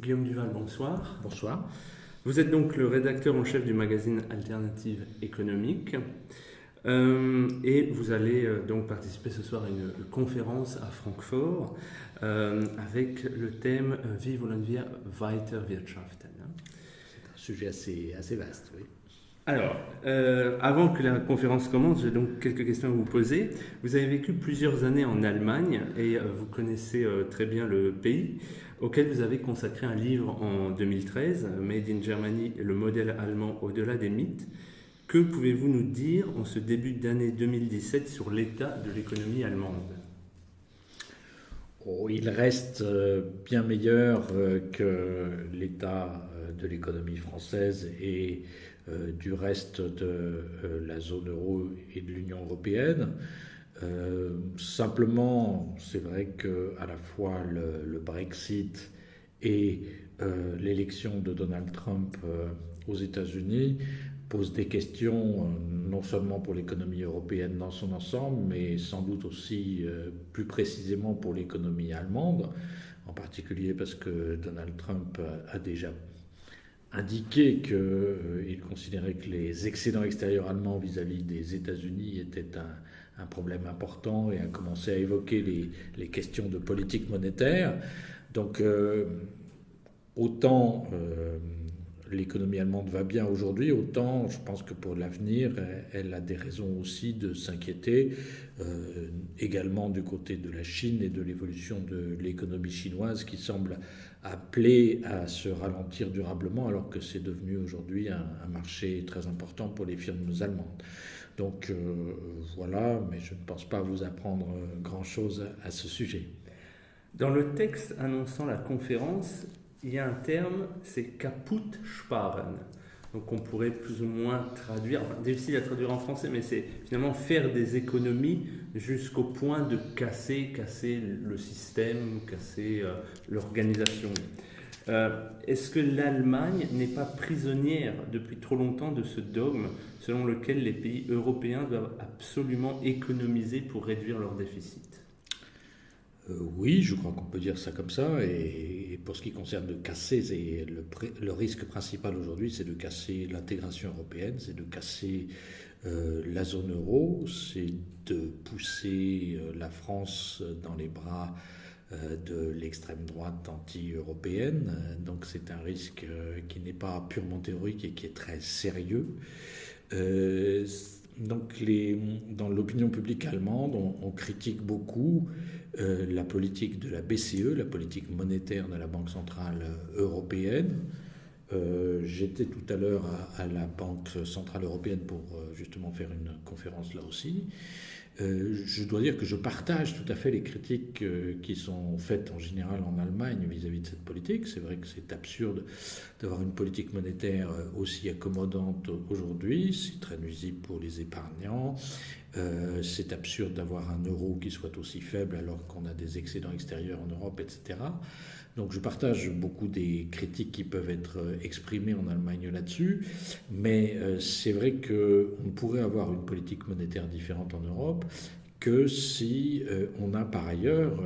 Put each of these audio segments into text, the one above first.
Guillaume Duval, bonsoir. Bonsoir. Vous êtes donc le rédacteur en chef du magazine Alternative économique et vous allez donc participer ce soir à une conférence à Francfort avec le thème Wie wollen wir weiter wirtschaften. C'est un sujet assez vaste, oui. Alors, avant que la conférence commence, j'ai donc quelques questions à vous poser. Vous avez vécu plusieurs années en Allemagne et vous connaissez très bien le pays, auquel vous avez consacré un livre en 2013, Made in Germany, le modèle allemand au-delà des mythes. Que pouvez-vous nous dire en ce début d'année 2017 sur l'état de l'économie allemande ? Il reste bien meilleur que l'état de l'économie française et du reste de la zone euro et de l'Union européenne. Simplement, c'est vrai qu'à la fois le Brexit et l'élection de Donald Trump aux États-Unis posent des questions non seulement pour l'économie européenne dans son ensemble, mais sans doute aussi plus précisément pour l'économie allemande, en particulier parce que Donald Trump a déjà indiqué qu'il considérait que les excédents extérieurs allemands vis-à-vis des États-Unis étaient un problème important et a commencé à évoquer les questions de politique monétaire. Donc, autant l'économie allemande va bien aujourd'hui, autant je pense que pour l'avenir, elle a des raisons aussi de s'inquiéter, également du côté de la Chine et de l'évolution de l'économie chinoise qui semble appelée à se ralentir durablement alors que c'est devenu aujourd'hui un marché très important pour les firmes allemandes. Donc voilà, mais je ne pense pas vous apprendre grand-chose à ce sujet. Dans le texte annonçant la conférence, il y a un terme, c'est kaputt sparen. Donc on pourrait plus ou moins traduire, enfin difficile à traduire en français, mais c'est finalement faire des économies jusqu'au point de casser le système, casser l'organisation. Est-ce que l'Allemagne n'est pas prisonnière depuis trop longtemps de ce dogme selon lequel les pays européens doivent absolument économiser pour réduire leur déficit ? Oui, je crois qu'on peut dire ça comme ça. Et pour ce qui concerne de casser, le risque principal aujourd'hui, c'est de casser l'intégration européenne, c'est de casser la zone euro, c'est de pousser la France dans les bras de l'extrême droite anti-européenne. Donc c'est un risque qui n'est pas purement théorique et qui est très sérieux. Donc dans l'opinion publique allemande, on critique beaucoup la politique de la BCE, la politique monétaire de la Banque centrale européenne. J'étais tout à l'heure à la Banque centrale européenne pour justement faire une conférence là aussi. Je dois dire que je partage tout à fait les critiques qui sont faites en général en Allemagne vis-à-vis de cette politique. C'est vrai que c'est absurde d'avoir une politique monétaire aussi accommodante aujourd'hui. C'est très nuisible pour les épargnants. C'est absurde d'avoir un euro qui soit aussi faible alors qu'on a des excédents extérieurs en Europe, etc. Donc je partage beaucoup des critiques qui peuvent être exprimées en Allemagne là-dessus, mais c'est vrai qu'on pourrait avoir une politique monétaire différente en Europe que si on a par ailleurs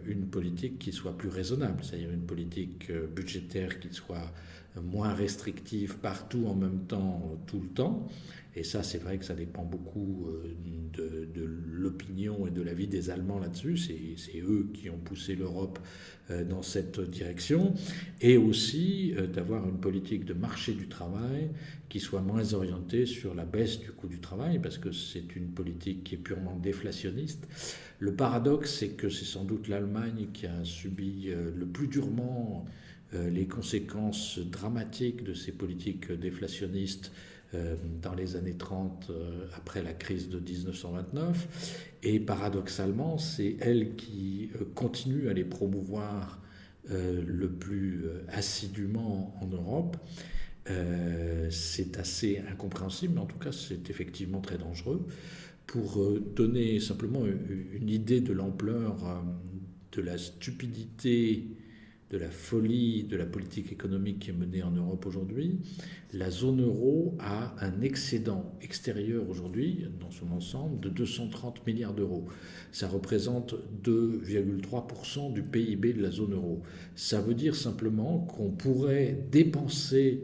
une politique qui soit plus raisonnable, c'est-à-dire une politique budgétaire qui soit moins restrictive partout en même temps, tout le temps. Et ça, c'est vrai que ça dépend beaucoup de l'opinion et de l'avis des Allemands là-dessus. C'est eux qui ont poussé l'Europe dans cette direction. Et aussi d'avoir une politique de marché du travail qui soit moins orientée sur la baisse du coût du travail, parce que c'est une politique qui est purement déflationniste. Le paradoxe, c'est que c'est sans doute l'Allemagne qui a subi le plus durement les conséquences dramatiques de ces politiques déflationnistes dans les années 30, après la crise de 1929. Et paradoxalement, c'est elle qui continue à les promouvoir le plus assidûment en Europe. C'est assez incompréhensible, mais en tout cas, c'est effectivement très dangereux. Pour donner simplement une idée de l'ampleur de la stupidité de la folie de la politique économique qui est menée en Europe aujourd'hui, la zone euro a un excédent extérieur aujourd'hui, dans son ensemble, de 230 milliards d'euros. Ça représente 2,3% du PIB de la zone euro. Ça veut dire simplement qu'on pourrait dépenser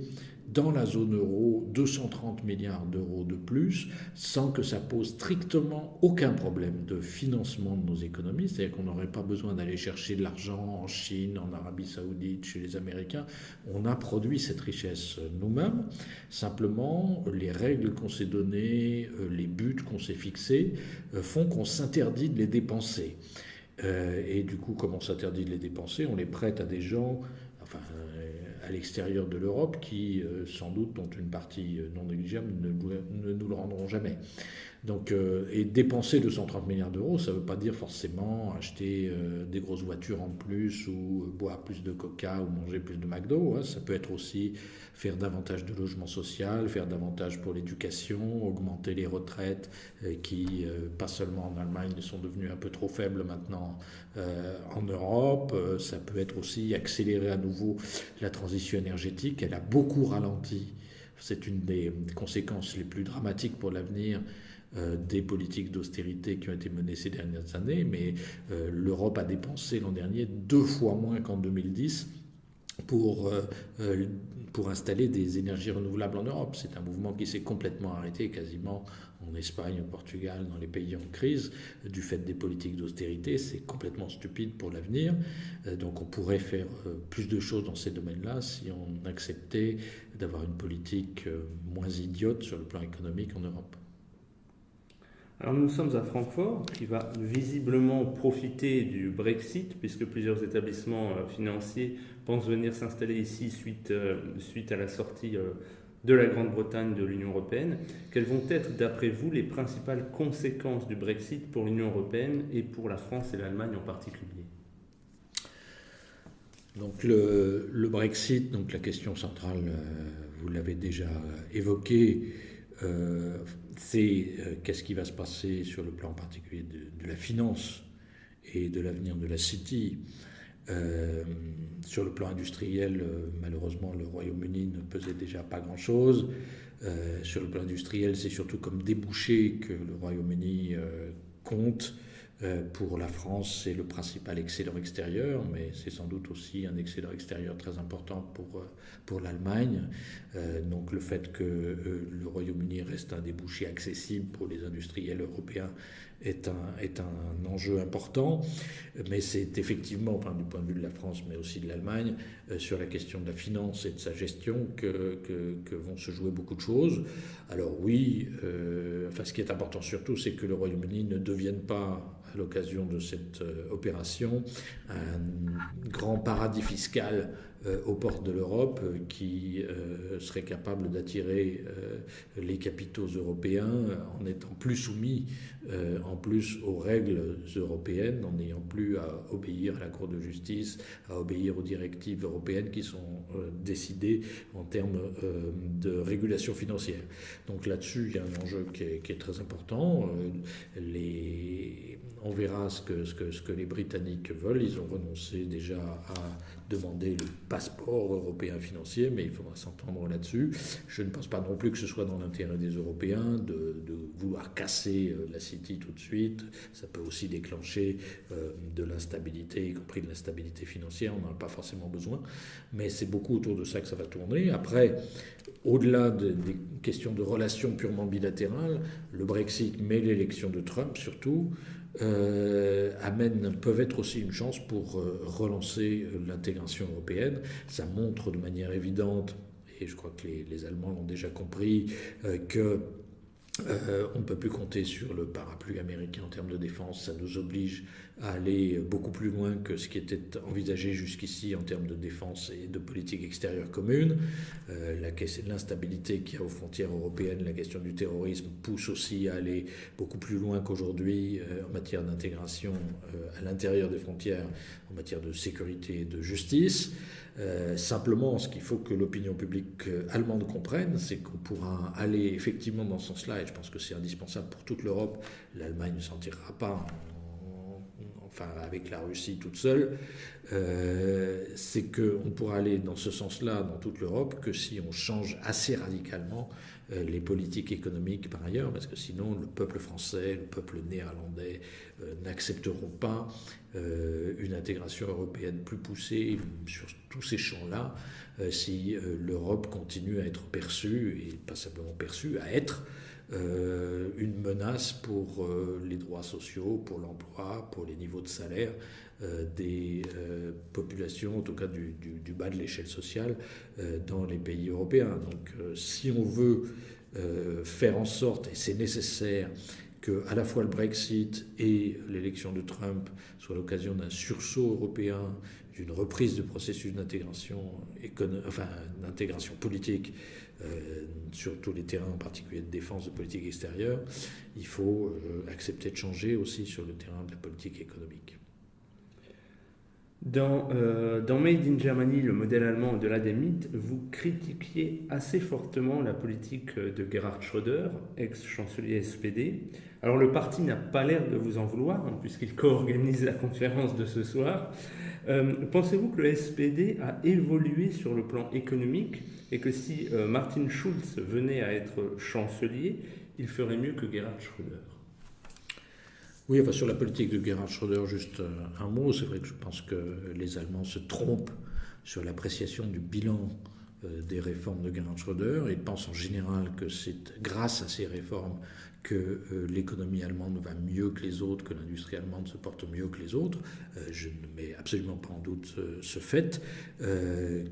dans la zone euro 230 milliards d'euros de plus sans que ça pose strictement aucun problème de financement de nos économies. C'est-à-dire qu'on n'aurait pas besoin d'aller chercher de l'argent en Chine, en Arabie Saoudite, chez les Américains. On a produit cette richesse nous-mêmes. Simplement, les règles qu'on s'est données, les buts qu'on s'est fixés font qu'on s'interdit de les dépenser. Et du coup, comme on s'interdit de les dépenser, on les prête à des gens à l'extérieur de l'Europe qui, sans doute, dont une partie non négligeable, ne nous le rendront jamais. Donc, et dépenser 230 milliards d'euros, ça ne veut pas dire forcément acheter des grosses voitures en plus ou boire plus de coca ou manger plus de McDo. Hein. Ça peut être aussi faire davantage de logement social, faire davantage pour l'éducation, augmenter les retraites qui, pas seulement en Allemagne, sont devenues un peu trop faibles maintenant en Europe. Ça peut être aussi accélérer à nouveau la transition énergétique. Elle a beaucoup ralenti. C'est une des conséquences les plus dramatiques pour l'avenir des politiques d'austérité qui ont été menées ces dernières années, mais l'Europe a dépensé l'an dernier 2 fois moins qu'en 2010 pour installer des énergies renouvelables en Europe. C'est un mouvement qui s'est complètement arrêté, quasiment en Espagne, au Portugal, dans les pays en crise, du fait des politiques d'austérité. C'est complètement stupide pour l'avenir. Donc on pourrait faire plus de choses dans ces domaines-là si on acceptait d'avoir une politique moins idiote sur le plan économique en Europe. Alors nous sommes à Francfort, qui va visiblement profiter du Brexit, puisque plusieurs établissements financiers pensent venir s'installer ici suite à la sortie de la Grande-Bretagne de l'Union européenne. Quelles vont être, d'après vous, les principales conséquences du Brexit pour l'Union européenne et pour la France et l'Allemagne en particulier ? Donc le Brexit, donc la question centrale, vous l'avez déjà évoquée, c'est qu'est-ce qui va se passer sur le plan particulier de la finance et de l'avenir de la City. Sur le plan industriel, malheureusement, le Royaume-Uni ne pesait déjà pas grand-chose. Sur le plan industriel, c'est surtout comme débouché que le Royaume-Uni compte. Pour la France, c'est le principal excédent extérieur, mais c'est sans doute aussi un excédent extérieur très important pour l'Allemagne. Donc le fait que le Royaume-Uni reste un débouché accessible pour les industriels européens est un enjeu important, mais c'est effectivement, enfin, du point de vue de la France, mais aussi de l'Allemagne, sur la question de la finance et de sa gestion que vont se jouer beaucoup de choses. Alors oui, ce qui est important surtout, c'est que le Royaume-Uni ne devienne pas, à l'occasion de cette opération, un grand paradis fiscal aux portes de l'Europe qui serait capable d'attirer les capitaux européens en étant plus soumis en plus aux règles européennes, en n'ayant plus à obéir à la Cour de justice, à obéir aux directives européennes qui sont décidées en termes de régulation financière. Donc là-dessus, il y a un enjeu qui est très important. On verra ce que les Britanniques veulent. Ils ont renoncé déjà à demander le passeport européen financier, mais il faudra s'entendre là-dessus. Je ne pense pas non plus que ce soit dans l'intérêt des Européens de vouloir casser la City tout de suite. Ça peut aussi déclencher de l'instabilité, y compris de l'instabilité financière. On n'en a pas forcément besoin, mais c'est beaucoup autour de ça que ça va tourner. Après, au-delà des questions de relations purement bilatérales, le Brexit, mais l'élection de Trump surtout, peuvent être aussi une chance pour relancer l'intégration européenne. Ça montre de manière évidente, et je crois que les Allemands l'ont déjà compris, que on ne peut plus compter sur le parapluie américain en termes de défense. Ça nous oblige à aller beaucoup plus loin que ce qui était envisagé jusqu'ici en termes de défense et de politique extérieure commune. L'instabilité qu'il y a aux frontières européennes, la question du terrorisme pousse aussi à aller beaucoup plus loin qu'aujourd'hui en matière d'intégration à l'intérieur des frontières, en matière de sécurité et de justice. Simplement, ce qu'il faut que l'opinion publique allemande comprenne, c'est qu'on pourra aller effectivement dans ce sens-là, et je pense que c'est indispensable pour toute l'Europe. L'Allemagne ne s'en tirera pas en enfin avec la Russie toute seule, c'est qu'on pourra aller dans ce sens-là dans toute l'Europe que si on change assez radicalement les politiques économiques par ailleurs, parce que sinon le peuple français, le peuple néerlandais n'accepteront pas une intégration européenne plus poussée sur tous ces champs-là si l'Europe continue à être perçue, et pas simplement perçue, à être une menace pour les droits sociaux, pour l'emploi, pour les niveaux de salaire des populations, en tout cas du bas de l'échelle sociale, dans les pays européens. Donc si on veut faire en sorte, et c'est nécessaire, que à la fois le Brexit et l'élection de Trump soient l'occasion d'un sursaut européen, d'une reprise du processus d'intégration d'intégration politique sur tous les terrains, en particulier de défense, de politique extérieure, il faut accepter de changer aussi sur le terrain de la politique économique. Dans Made in Germany, le modèle allemand au-delà des mythes, vous critiquiez assez fortement la politique de Gerhard Schröder, ex-chancelier SPD. Alors le parti n'a pas l'air de vous en vouloir, puisqu'il co-organise la conférence de ce soir. Pensez-vous que le SPD a évolué sur le plan économique et que si Martin Schulz venait à être chancelier, il ferait mieux que Gerhard Schröder? Oui, enfin, sur la politique de Gerhard Schröder, juste un mot. C'est vrai que je pense que les Allemands se trompent sur l'appréciation du bilan des réformes de Gerhard Schröder. Ils pensent en général que c'est grâce à ces réformes que l'économie allemande va mieux que les autres, que l'industrie allemande se porte mieux que les autres. Je ne mets absolument pas en doute ce fait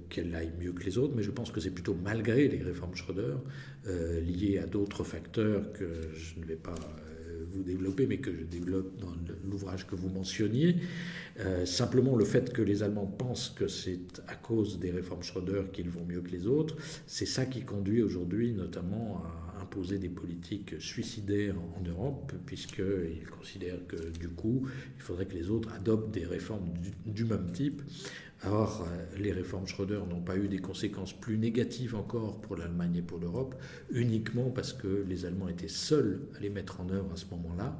qu'elle aille mieux que les autres, mais je pense que c'est plutôt malgré les réformes Schröder, liées à d'autres facteurs que je ne vais pas vous développer, mais que je développe dans l'ouvrage que vous mentionniez. Simplement, le fait que les Allemands pensent que c'est à cause des réformes Schröder qu'ils vont mieux que les autres, c'est ça qui conduit aujourd'hui notamment à imposer des politiques suicidaires en Europe, puisqu'ils considèrent que du coup, il faudrait que les autres adoptent des réformes du même type. Or, les réformes Schröder n'ont pas eu des conséquences plus négatives encore pour l'Allemagne et pour l'Europe, uniquement parce que les Allemands étaient seuls à les mettre en œuvre à ce moment-là,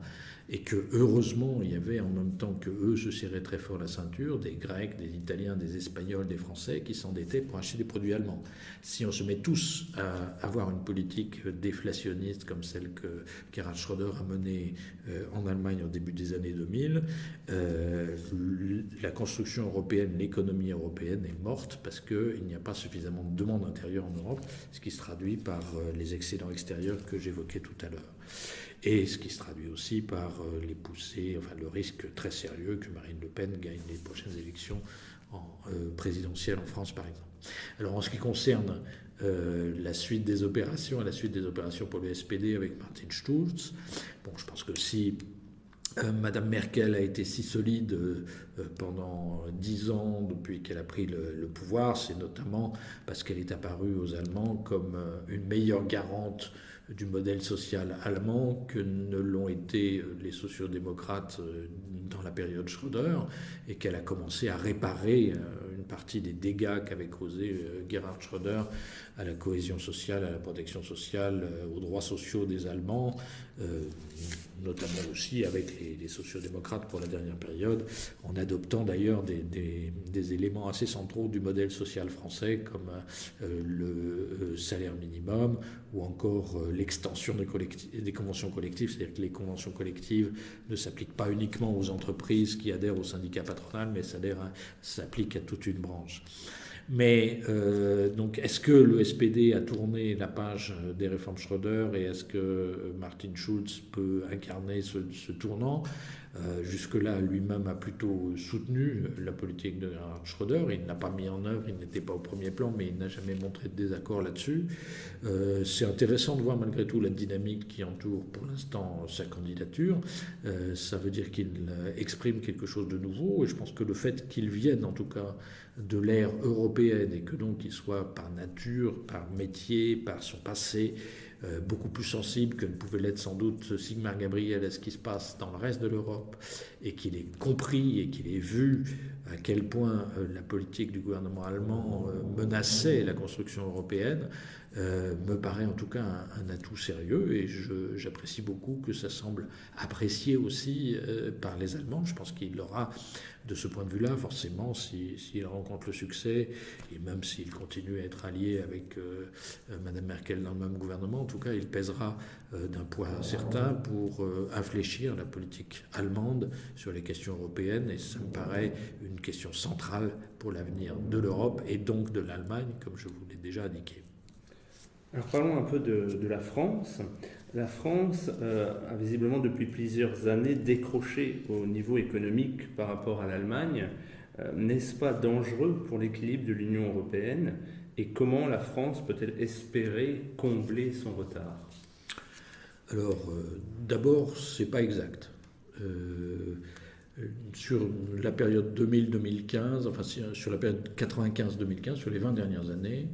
et que heureusement, il y avait en même temps que eux se serraient très fort la ceinture, des Grecs, des Italiens, des Espagnols, des Français qui s'endettaient pour acheter des produits allemands. Si on se met tous à avoir une politique déflationniste comme celle que Gerhard Schröder a menée en Allemagne au début des années 2000, la construction européenne, l'économie européenne est morte parce qu'il n'y a pas suffisamment de demande intérieure en Europe, ce qui se traduit par les excédents extérieurs que j'évoquais tout à l'heure. Et ce qui se traduit aussi par les poussées, enfin le risque très sérieux que Marine Le Pen gagne les prochaines élections présidentielles en France, par exemple. Alors en ce qui concerne la suite des opérations, pour le SPD avec Martin Schulz, bon, je pense que si Madame Merkel a été si solide pendant 10 ans depuis qu'elle a pris le pouvoir, c'est notamment parce qu'elle est apparue aux Allemands comme une meilleure garante du modèle social allemand que ne l'ont été les sociodémocrates dans la période Schröder, et qu'elle a commencé à réparer une partie des dégâts qu'avait causé Gerhard Schröder à la cohésion sociale, à la protection sociale, aux droits sociaux des Allemands, notamment aussi avec les sociodémocrates pour la dernière période, en adoptant d'ailleurs des éléments assez centraux du modèle social français, comme le salaire minimum ou encore l'extension des conventions collectives, c'est-à-dire que les conventions collectives ne s'appliquent pas uniquement aux entreprises qui adhèrent au syndicat patronal, mais s'appliquent à toute une branche. Mais donc, est-ce que le SPD a tourné la page des réformes Schröder et est-ce que Martin Schulz peut incarner ce tournant? Jusque-là, lui-même a plutôt soutenu la politique de Gerhard Schröder. Il ne l'a pas mis en œuvre, il n'était pas au premier plan, mais il n'a jamais montré de désaccord là-dessus. C'est intéressant de voir malgré tout la dynamique qui entoure pour l'instant sa candidature. Ça veut dire qu'il exprime quelque chose de nouveau, et je pense que le fait qu'il vienne en tout cas de l'ère européenne et que donc il soit par nature, par métier, par son passé, beaucoup plus sensible que ne pouvait l'être sans doute Sigmar Gabriel à ce qui se passe dans le reste de l'Europe, et qu'il ait compris et qu'il ait vu à quel point la politique du gouvernement allemand menaçait la construction européenne, me paraît en tout cas un atout sérieux, et j'apprécie beaucoup que ça semble apprécié aussi par les Allemands. Je pense qu'il aura, de ce point de vue-là, forcément, s'il rencontre le succès, et même s'il continue à être allié avec Mme Merkel dans le même gouvernement, en tout cas, il pèsera d'un poids certain pour infléchir la politique allemande sur les questions européennes, et ça me paraît une question centrale pour l'avenir de l'Europe et donc de l'Allemagne, comme je vous l'ai déjà indiqué. Alors parlons un peu de la France. La France a visiblement depuis plusieurs années décroché au niveau économique par rapport à l'Allemagne. N'est-ce pas dangereux pour l'équilibre de l'Union européenne? Et comment la France peut-elle espérer combler son retard? Alors, d'abord, ce n'est pas exact. Sur la période 2000-2015, enfin sur la période 95-2015, sur les 20 dernières années,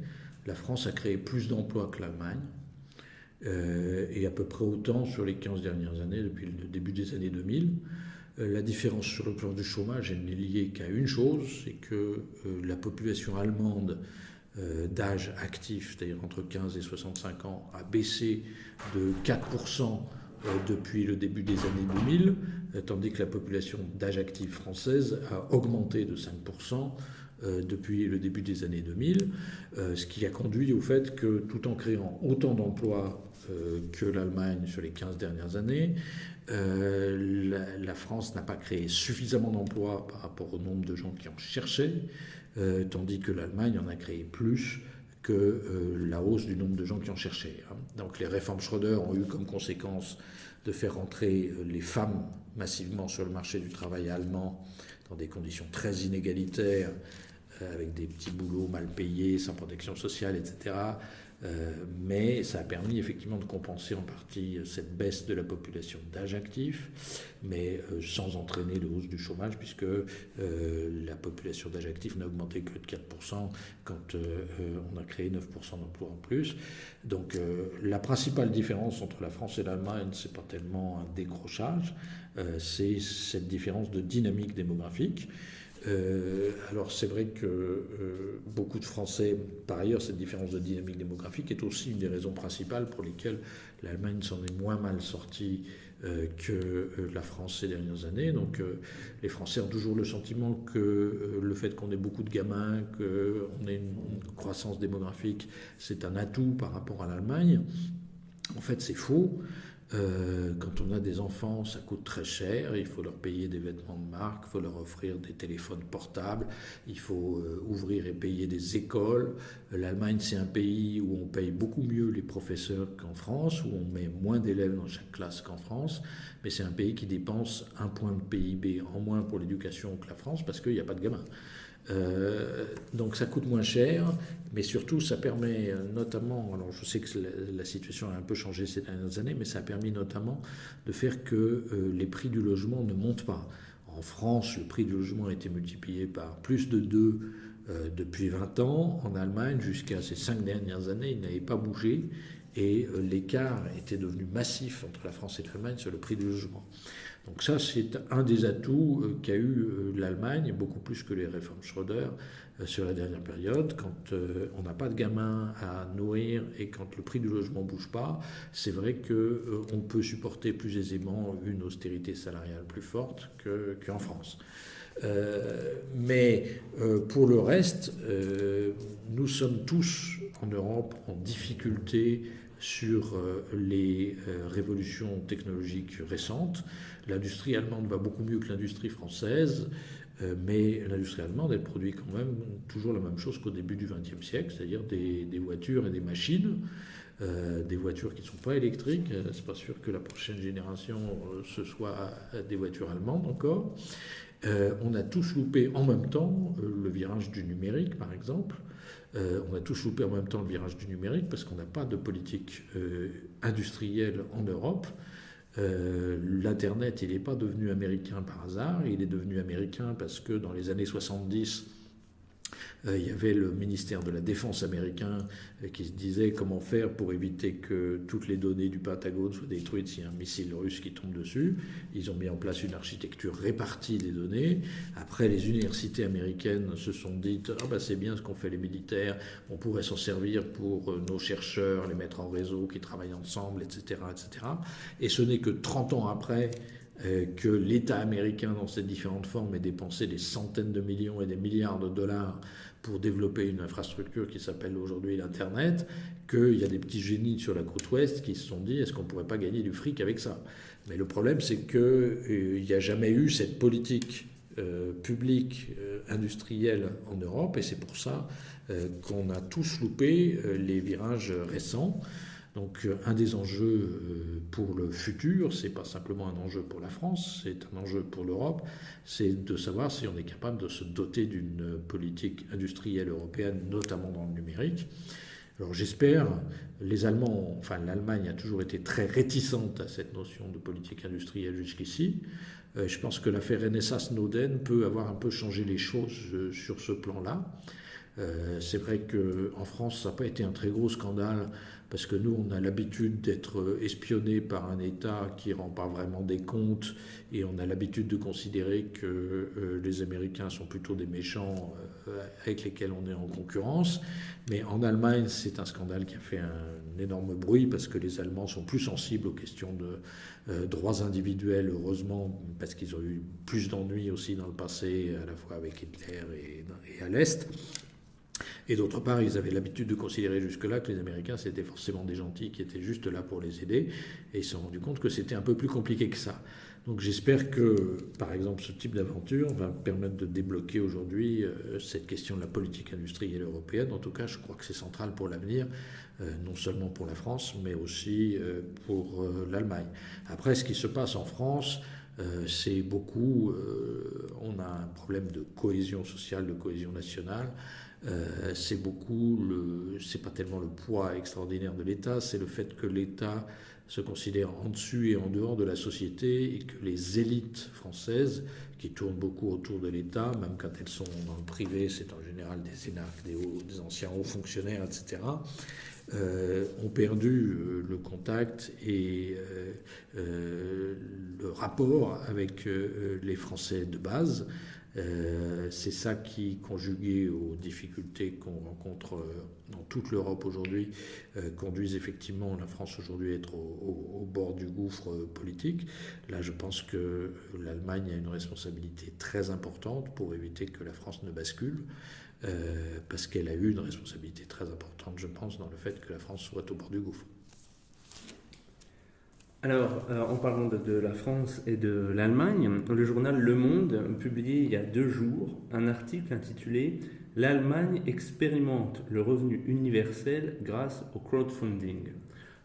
la France a créé plus d'emplois que l'Allemagne, et à peu près autant sur les 15 dernières années, depuis le début des années 2000. La différence sur le plan du chômage, elle n'est liée qu'à une chose, c'est que la population allemande d'âge actif, c'est-à-dire entre 15 et 65 ans, a baissé de 4% depuis le début des années 2000, tandis que la population d'âge actif française a augmenté de 5% depuis le début des années 2000, ce qui a conduit au fait que, tout en créant autant d'emplois que l'Allemagne sur les 15 dernières années, la France n'a pas créé suffisamment d'emplois par rapport au nombre de gens qui en cherchaient, tandis que l'Allemagne en a créé plus que la hausse du nombre de gens qui en cherchaient. Donc les réformes Schröder ont eu comme conséquence de faire entrer les femmes massivement sur le marché du travail allemand dans des conditions très inégalitaires, avec des petits boulots mal payés, sans protection sociale, etc. Mais ça a permis effectivement de compenser en partie cette baisse de la population d'âge actif, mais sans entraîner de hausse du chômage, puisque la population d'âge actif n'a augmenté que de 4% quand on a créé 9% d'emplois en plus. Donc la principale différence entre la France et l'Allemagne, c'est pas tellement un décrochage, c'est cette différence de dynamique démographique. Alors c'est vrai que beaucoup de Français, par ailleurs, cette différence de dynamique démographique est aussi une des raisons principales pour lesquelles l'Allemagne s'en est moins mal sortie que la France ces dernières années. Donc les Français ont toujours le sentiment que le fait qu'on ait beaucoup de gamins, qu'on ait une croissance démographique, c'est un atout par rapport à l'Allemagne. En fait, c'est faux. Quand on a des enfants, ça coûte très cher, il faut leur payer des vêtements de marque, il faut leur offrir des téléphones portables, il faut ouvrir et payer des écoles. L'Allemagne, c'est un pays où on paye beaucoup mieux les professeurs qu'en France, où on met moins d'élèves dans chaque classe qu'en France, mais c'est un pays qui dépense 1 point de PIB en moins pour l'éducation que la France, parce qu'il n'y a pas de gamins. Donc ça coûte moins cher, mais surtout ça permet notamment, alors je sais que la situation a un peu changé ces dernières années, mais ça a permis notamment de faire que les prix du logement ne montent pas. En France, le prix du logement a été multiplié par plus de 2 depuis 20 ans. En Allemagne, jusqu'à ces 5 dernières années, il n'avait pas bougé, et l'écart était devenu massif entre la France et l'Allemagne sur le prix du logement. Donc ça, c'est un des atouts qu'a eu l'Allemagne, beaucoup plus que les réformes Schröder sur la dernière période. Quand on n'a pas de gamins à nourrir et quand le prix du logement ne bouge pas, c'est vrai qu'on peut supporter plus aisément une austérité salariale plus forte qu'en France. Mais pour le reste, nous sommes tous en Europe en difficulté sur les révolutions technologiques récentes. L'industrie allemande va beaucoup mieux que l'industrie française, mais l'industrie allemande, elle produit quand même toujours la même chose qu'au début du XXe siècle, c'est-à-dire des voitures et des machines, des voitures qui ne sont pas électriques. C'est pas sûr que la prochaine génération ce soit des voitures allemandes encore. On a tous loupé en même temps le virage du numérique, par exemple. On a tous loupé en même temps le virage du numérique parce qu'on n'a pas de politique industrielle en Europe. L'Internet, il n'est pas devenu américain par hasard, il est devenu américain parce que dans les années 70, Il y avait le ministère de la Défense américain qui se disait comment faire pour éviter que toutes les données du Pentagone soient détruites s'il y a un missile russe qui tombe dessus. Ils ont mis en place une architecture répartie des données. Après, les universités américaines se sont dites « Ah ben c'est bien ce qu'ont fait les militaires, on pourrait s'en servir pour nos chercheurs, les mettre en réseau, qui travaillent ensemble, etc. etc. » Et ce n'est que 30 ans après que l'État américain, dans ses différentes formes, ait dépensé des centaines de millions et des milliards de dollars pour développer une infrastructure qui s'appelle aujourd'hui l'Internet, qu'il y a des petits génies sur la côte ouest qui se sont dit est-ce qu'on ne pourrait pas gagner du fric avec ça? Mais le problème, c'est qu'il n'y a jamais eu cette politique publique industrielle en Europe, et c'est pour ça qu'on a tous loupé les virages récents. Donc un des enjeux pour le futur, c'est pas simplement un enjeu pour la France, c'est un enjeu pour l'Europe, c'est de savoir si on est capable de se doter d'une politique industrielle européenne, notamment dans le numérique. Alors j'espère, l'Allemagne a toujours été très réticente à cette notion de politique industrielle jusqu'ici. Je pense que l'affaire NSA Snowden peut avoir un peu changé les choses sur ce plan-là. C'est vrai qu'en France, ça n'a pas été un très gros scandale parce que nous, on a l'habitude d'être espionnés par un État qui ne rend pas vraiment des comptes et on a l'habitude de considérer que les Américains sont plutôt des méchants avec lesquels on est en concurrence. Mais en Allemagne, c'est un scandale qui a fait un énorme bruit parce que les Allemands sont plus sensibles aux questions de droits individuels, heureusement, parce qu'ils ont eu plus d'ennuis aussi dans le passé, à la fois avec Hitler et à l'Est. Et d'autre part, ils avaient l'habitude de considérer jusque-là que les Américains, c'était forcément des gentils qui étaient juste là pour les aider. Et ils se sont rendus compte que c'était un peu plus compliqué que ça. Donc j'espère que, par exemple, ce type d'aventure va permettre de débloquer aujourd'hui cette question de la politique industrielle européenne. En tout cas, je crois que c'est central pour l'avenir, non seulement pour la France, mais aussi pour l'Allemagne. Après, ce qui se passe en France, c'est beaucoup... on a un problème de cohésion sociale, de cohésion nationale. C'est pas tellement le poids extraordinaire de l'État, c'est le fait que l'État se considère en dessus et en dehors de la société et que les élites françaises, qui tournent beaucoup autour de l'État, même quand elles sont dans le privé, c'est en général des énarques, des anciens hauts fonctionnaires, etc., ont perdu le contact et le rapport avec les Français de base. C'est ça qui, conjugué aux difficultés qu'on rencontre dans toute l'Europe aujourd'hui, conduisent effectivement la France aujourd'hui à être au bord du gouffre politique. Là, je pense que l'Allemagne a une responsabilité très importante pour éviter que la France ne bascule, parce qu'elle a eu une responsabilité très importante, je pense, dans le fait que la France soit au bord du gouffre. Alors, en parlant de la France et de l'Allemagne, le journal Le Monde publié il y a 2 jours un article intitulé « L'Allemagne expérimente le revenu universel grâce au crowdfunding ».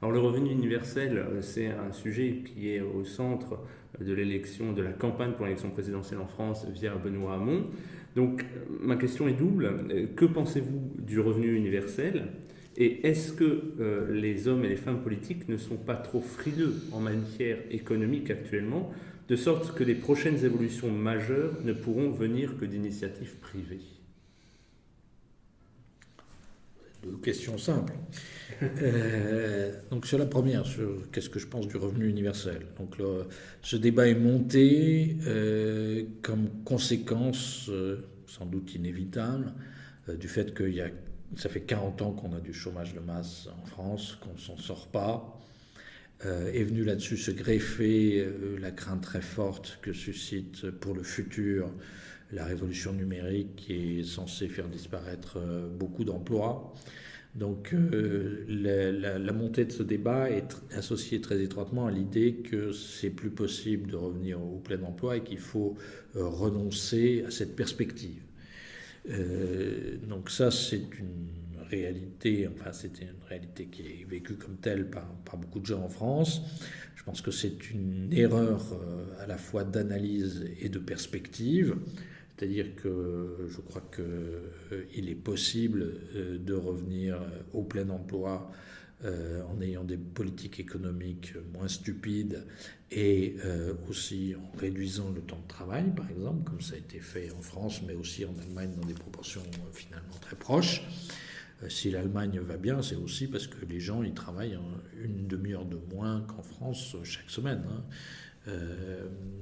Alors le revenu universel, c'est un sujet qui est au centre de l'élection, de la campagne pour l'élection présidentielle en France via Benoît Hamon. Donc ma question est double. Que pensez-vous du revenu universel ? Et est-ce que les hommes et les femmes politiques ne sont pas trop frileux en matière économique actuellement, de sorte que les prochaines évolutions majeures ne pourront venir que d'initiatives privées ? 2 questions simples. Donc sur la première, sur qu'est-ce que je pense du revenu universel. Donc ce débat est monté comme conséquence, sans doute inévitable, du fait que ça fait 40 ans qu'on a du chômage de masse en France, qu'on ne s'en sort pas. Est venue là-dessus se greffer la crainte très forte que suscite pour le futur la révolution numérique qui est censée faire disparaître beaucoup d'emplois. Donc la montée de ce débat est associée très étroitement à l'idée que c'est plus possible de revenir au plein emploi et qu'il faut renoncer à cette perspective. Donc ça, c'est une réalité, c'était une réalité qui est vécue comme telle par beaucoup de gens en France. Je pense que c'est une erreur à la fois d'analyse et de perspective. C'est-à-dire que je crois qu'il est possible de revenir au plein emploi en ayant des politiques économiques moins stupides et aussi en réduisant le temps de travail, par exemple, comme ça a été fait en France, mais aussi en Allemagne dans des proportions finalement très proches. Si l'Allemagne va bien, c'est aussi parce que les gens ils travaillent une demi-heure de moins qu'en France chaque semaine, hein.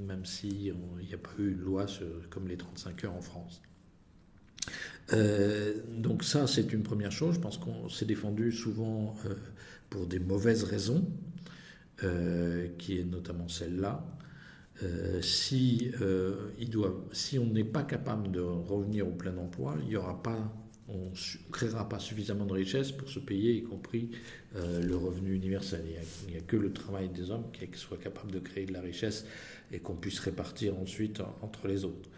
Même s'il n'y a pas eu une loi comme les 35 heures en France. Donc ça, c'est une première chose. Je pense qu'on s'est défendu souvent pour des mauvaises raisons, qui est notamment celle-là. Si on n'est pas capable de revenir au plein emploi, on ne créera pas suffisamment de richesse pour se payer, y compris le revenu universel. Il n'y a que le travail des hommes qui soit capable de créer de la richesse et qu'on puisse répartir ensuite entre les autres.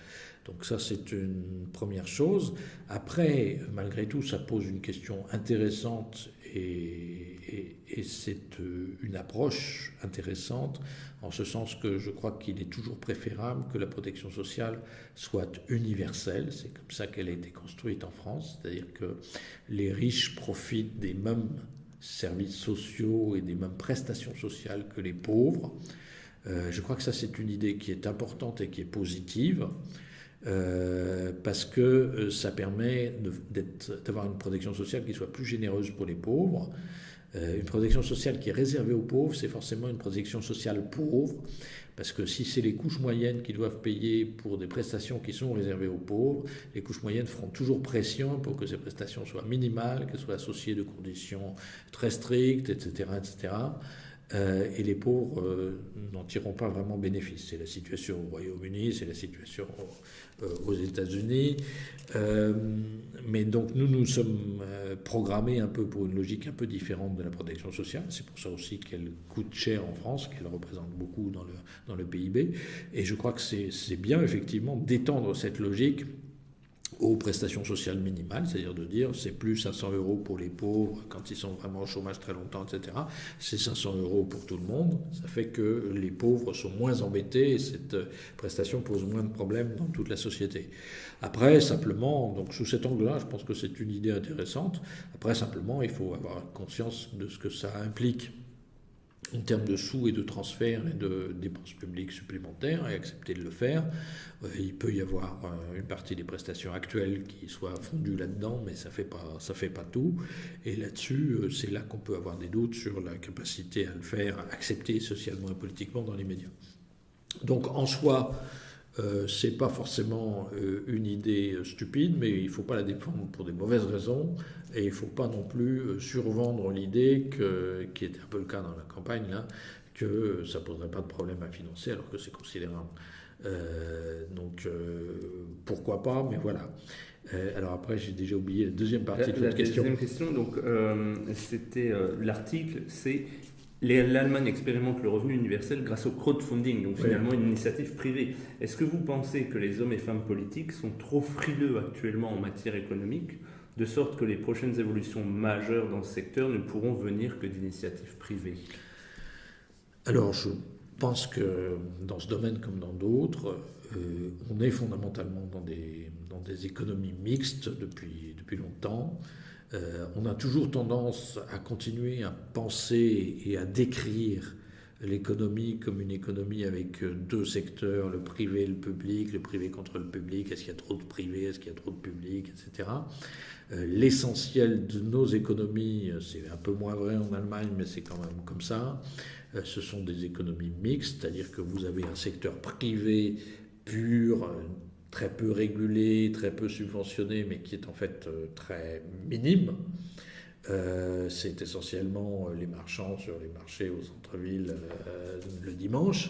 Donc ça, c'est une première chose. Après, malgré tout, ça pose une question intéressante et c'est une approche intéressante en ce sens que je crois qu'il est toujours préférable que la protection sociale soit universelle. C'est comme ça qu'elle a été construite en France, c'est-à-dire que les riches profitent des mêmes services sociaux et des mêmes prestations sociales que les pauvres. Je crois que ça, c'est une idée qui est importante et qui est positive. Parce que ça permet d'avoir une protection sociale qui soit plus généreuse pour les pauvres. Une protection sociale qui est réservée aux pauvres, c'est forcément une protection sociale pauvre, parce que si c'est les couches moyennes qui doivent payer pour des prestations qui sont réservées aux pauvres, les couches moyennes feront toujours pression pour que ces prestations soient minimales, qu'elles soient associées de conditions très strictes, etc., etc. Et les pauvres n'en tireront pas vraiment bénéfice. C'est la situation au Royaume-Uni, c'est la situation aux États-Unis. Mais donc nous sommes programmés un peu pour une logique un peu différente de la protection sociale. C'est pour ça aussi qu'elle coûte cher en France, qu'elle représente beaucoup dans le PIB. Et je crois que c'est bien effectivement d'étendre cette logique aux prestations sociales minimales, c'est-à-dire de dire c'est plus 500 € pour les pauvres quand ils sont vraiment au chômage très longtemps, etc. C'est 500 € pour tout le monde. Ça fait que les pauvres sont moins embêtés et cette prestation pose moins de problèmes dans toute la société. Après, simplement, donc sous cet angle-là, je pense que c'est une idée intéressante. Après, simplement, il faut avoir conscience de ce que ça implique en termes de sous et de transferts et de dépenses publiques supplémentaires et accepter de le faire. Il peut y avoir une partie des prestations actuelles qui soit fondue là-dedans, mais ça fait pas tout. Et là-dessus, c'est là qu'on peut avoir des doutes sur la capacité à le faire, accepter socialement et politiquement dans les médias. Donc en soi, c'est pas forcément une idée stupide, mais il ne faut pas la défendre pour des mauvaises raisons, et il ne faut pas non plus survendre l'idée, qui était un peu le cas dans la campagne, là, que ça ne poserait pas de problème à financer, alors que c'est considérable. Donc pourquoi pas, mais voilà. Alors après, j'ai déjà oublié la deuxième partie de votre question. La deuxième question, donc, c'était l'article, c'est l'Allemagne expérimente le revenu universel grâce au crowdfunding, donc finalement une initiative privée. Est-ce que vous pensez que les hommes et femmes politiques sont trop frileux actuellement en matière économique, de sorte que les prochaines évolutions majeures dans ce secteur ne pourront venir que d'initiatives privées ? Alors, je pense que dans ce domaine comme dans d'autres, on est fondamentalement dans des économies mixtes depuis longtemps. On a toujours tendance à continuer à penser et à décrire l'économie comme une économie avec deux secteurs, le privé et le privé contre le public, est-ce qu'il y a trop de privé, est-ce qu'il y a trop de public, etc. L'essentiel de nos économies, c'est un peu moins vrai en Allemagne, mais c'est quand même comme ça, ce sont des économies mixtes, c'est-à-dire que vous avez un secteur privé pur, très peu régulé, très peu subventionné, mais qui est en fait très minime. C'est essentiellement les marchands sur les marchés au centre-ville le dimanche.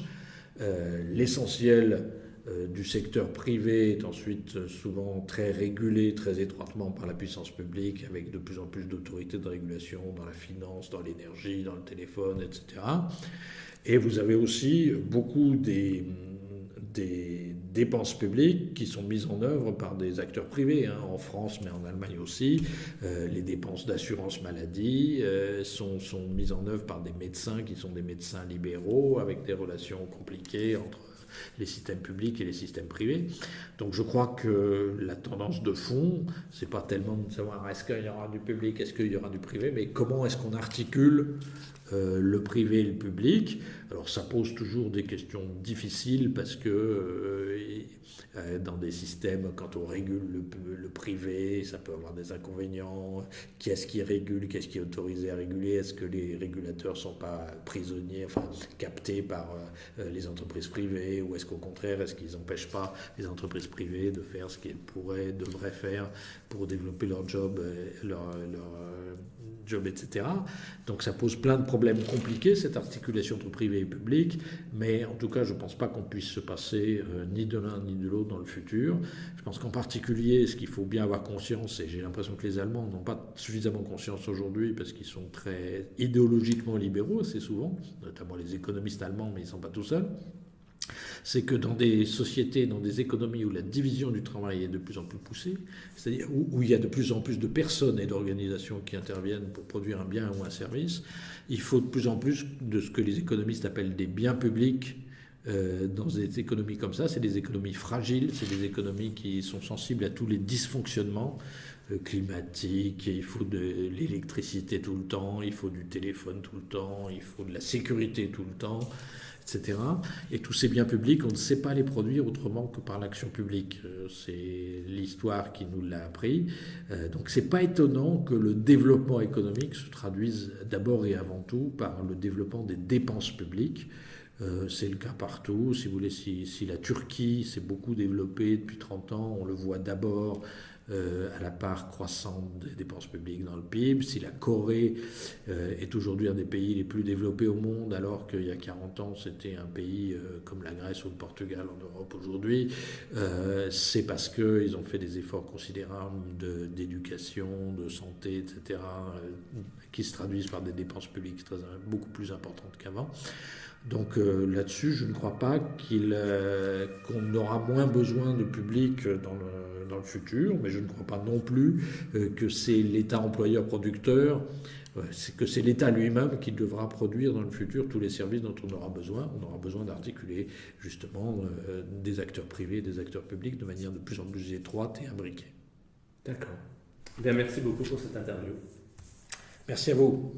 L'essentiel du secteur privé est ensuite souvent très régulé, très étroitement par la puissance publique, avec de plus en plus d'autorités de régulation dans la finance, dans l'énergie, dans le téléphone, etc. Et vous avez aussi beaucoup des dépenses publiques qui sont mises en œuvre par des acteurs privés, en France mais en Allemagne aussi. Les dépenses d'assurance maladie sont mises en œuvre par des médecins qui sont des médecins libéraux avec des relations compliquées entre les systèmes publics et les systèmes privés. Donc je crois que la tendance de fond, c'est pas tellement de savoir est-ce qu'il y aura du public, est-ce qu'il y aura du privé, mais comment est-ce qu'on articule le privé et le public. Alors ça pose toujours des questions difficiles parce que dans des systèmes, quand on régule le privé, ça peut avoir des inconvénients. Qui est-ce qui régule, qu'est-ce qui est autorisé à réguler? Est-ce que les régulateurs ne sont pas prisonniers, enfin captés par les entreprises privées, ou est-ce qu'au contraire, est-ce qu'ils n'empêchent pas les entreprises privées de faire ce qu'elles devraient faire pour développer leur job, job, etc. Donc ça pose plein de problèmes compliqués, cette articulation entre privé et public, mais en tout cas je ne pense pas qu'on puisse se passer ni de l'un ni de l'autre dans le futur. Je pense qu'en particulier, ce qu'il faut bien avoir conscience, et j'ai l'impression que les Allemands n'ont pas suffisamment conscience aujourd'hui parce qu'ils sont très idéologiquement libéraux assez souvent, notamment les économistes allemands, mais ils ne sont pas tout seuls, c'est que dans des sociétés, dans des économies où la division du travail est de plus en plus poussée, c'est-à-dire où il y a de plus en plus de personnes et d'organisations qui interviennent pour produire un bien ou un service, il faut de plus en plus de ce que les économistes appellent des biens publics. Dans des économies comme ça, c'est des économies fragiles, c'est des économies qui sont sensibles à tous les dysfonctionnements climatiques. Il faut de l'électricité tout le temps, il faut du téléphone tout le temps, il faut de la sécurité tout le temps, etc. Et tous ces biens publics, on ne sait pas les produire autrement que par l'action publique. C'est l'histoire qui nous l'a appris. Donc c'est pas étonnant que le développement économique se traduise d'abord et avant tout par le développement des dépenses publiques. C'est le cas partout. Si vous voulez, si la Turquie s'est beaucoup développée depuis 30 ans, on le voit d'abord à la part croissante des dépenses publiques dans le PIB. Si la Corée est aujourd'hui un des pays les plus développés au monde, alors qu'il y a 40 ans, c'était un pays comme la Grèce ou le Portugal en Europe aujourd'hui, c'est parce qu'ils ont fait des efforts considérables d'éducation, de santé, etc., qui se traduisent par des dépenses publiques beaucoup plus importantes qu'avant. Donc là-dessus, je ne crois pas qu'on aura moins besoin de public dans le futur, mais je ne crois pas non plus que c'est l'État employeur-producteur, que c'est l'État lui-même qui devra produire dans le futur tous les services dont on aura besoin. On aura besoin d'articuler justement des acteurs privés et des acteurs publics de manière de plus en plus étroite et imbriquée. D'accord. Bien, merci beaucoup pour cette interview. Merci à vous.